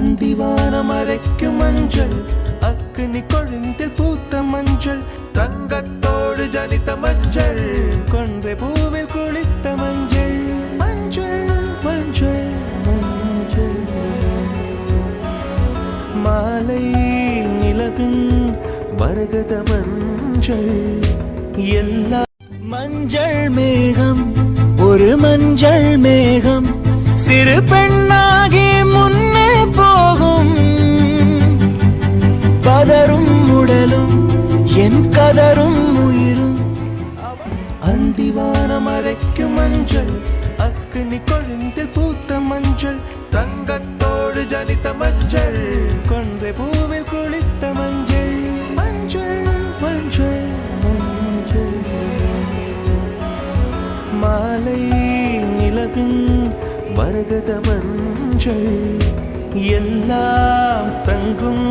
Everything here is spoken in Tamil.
அந்திவானம் அரைக்கும் மஞ்சள் அக்னி கொழுந்தில் பூத்த மஞ்சள் தங்கத்தோடு ஜனித்த மஞ்சள் கொன்றை பூவில் குளித்த மஞ்சள் மஞ்சள் மஞ்சள் மஞ்சள் மாலை நிலவின் மரகத மஞ்சள் எல்லா மஞ்சள் மேகம் ஒரு மஞ்சள் மேகம் சிறு பெண்ணாகி முன்னே போகும் பதரும் உடலும் என் கதரும் உயிரும் அந்திவானம் அரைக்கும் மஞ்சள் அக்னி கொழுந்தில் பூத்த மஞ்சள் தங்கத்தோடு ஜனித்த மஞ்சள் கொன்றை பூவில் குளித்த மஞ்சள் மஞ்சள் மஞ்சள் மஞ்சள் மாலை நிலவின் மரகத மஞ்சள் எல்லாம் தங்கும்